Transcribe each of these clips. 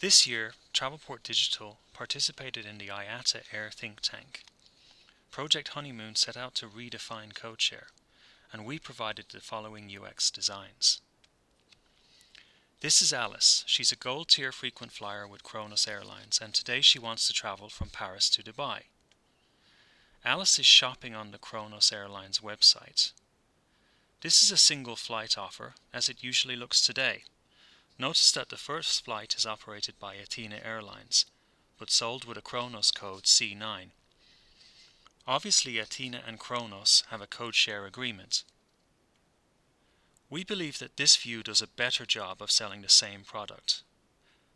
This year, Travelport Digital participated in the IATA Air think tank. Project Honeymoon set out to redefine codeshare, and we provided the following UX designs. This is Alice. She's a gold tier frequent flyer with Kronos Airlines, and today she wants to travel from Paris to Dubai. Alice is shopping on the Kronos Airlines website. This is a single flight offer, as it usually looks today. Notice that the first flight is operated by IATA Airlines, but sold with a Kronos code C9. Obviously, IATA and Kronos have a codeshare agreement. We believe that this view does a better job of selling the same product.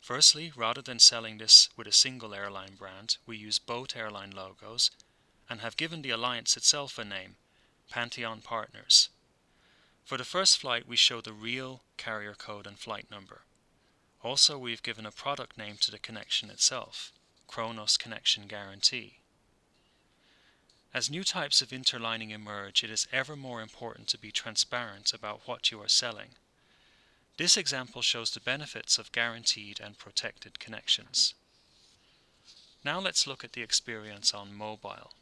Firstly, rather than selling this with a single airline brand, we use both airline logos and have given the alliance itself a name, Pantheon Partners. For the first flight, we show the real carrier code and flight number. Also, we've given a product name to the connection itself, Kronos Connection Guarantee. As new types of interlining emerge, it is ever more important to be transparent about what you are selling. This example shows the benefits of guaranteed and protected connections. Now let's look at the experience on mobile.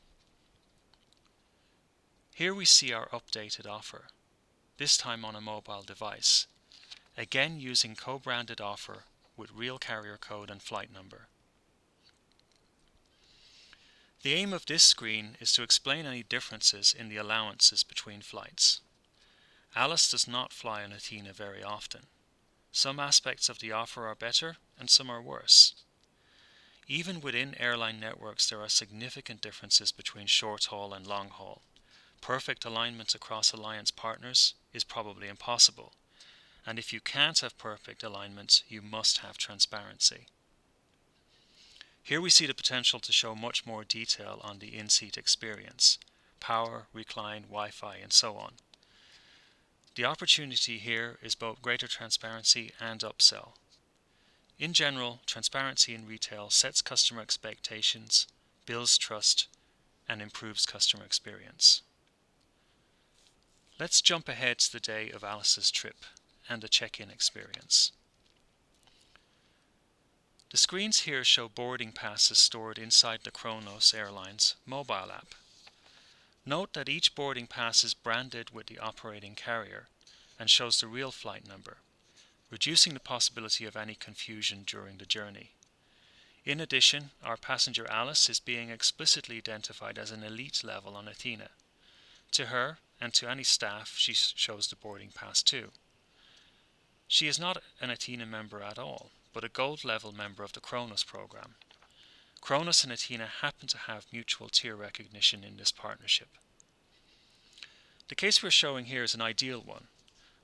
Here we see our updated offer, this time on a mobile device, again using co-branded offer with real carrier code and flight number. The aim of this screen is to explain any differences in the allowances between flights. Alice does not fly on IATA very often. Some aspects of the offer are better and some are worse. Even within airline networks, there are significant differences between short haul and long haul. Perfect alignment across alliance partners is probably impossible, and if you can't have perfect alignment, you must have transparency. Here we see the potential to show much more detail on the in-seat experience, power, recline, Wi-Fi, and so on. The opportunity here is both greater transparency and upsell. In general, transparency in retail sets customer expectations, builds trust, and improves customer experience. Let's jump ahead to the day of Alice's trip and the check-in experience. The screens here show boarding passes stored inside the Kronos Airlines mobile app. Note that each boarding pass is branded with the operating carrier and shows the real flight number, reducing the possibility of any confusion during the journey. In addition, our passenger Alice is being explicitly identified as an elite level on IATA. To her and to any staff, she shows the boarding pass too. She is not an IATA member at all, but a gold level member of the Kronos program. Kronos and IATA happen to have mutual tier recognition in this partnership. The case we're showing here is an ideal one.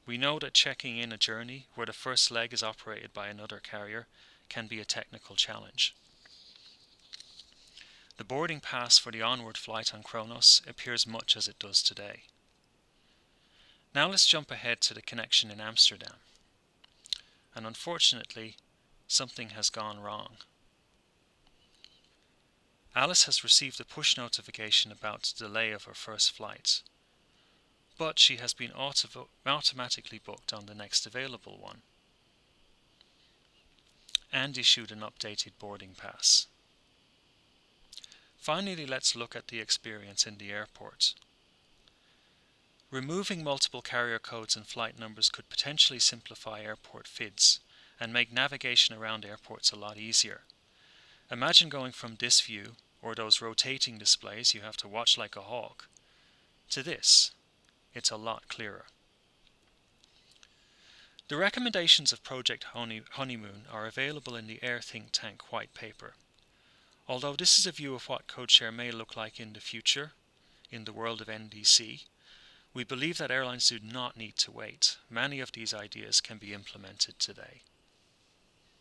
We know that checking in a journey where the first leg is operated by another carrier can be a technical challenge. The boarding pass for the onward flight on Kronos appears much as it does today. Now let's jump ahead to the connection in Amsterdam. And unfortunately, something has gone wrong. Alice has received a push notification about the delay of her first flight, but she has been automatically booked on the next available one and issued an updated boarding pass. Finally, let's look at the experience in the airport. Removing multiple carrier codes and flight numbers could potentially simplify airport FIDs and make navigation around airports a lot easier. Imagine going from this view, or those rotating displays you have to watch like a hawk, to this. It's a lot clearer. The recommendations of Project Honeymoon are available in the Air Think Tank white paper. Although this is a view of what codeshare may look like in the future, in the world of NDC, we believe that airlines do not need to wait. Many of these ideas can be implemented today.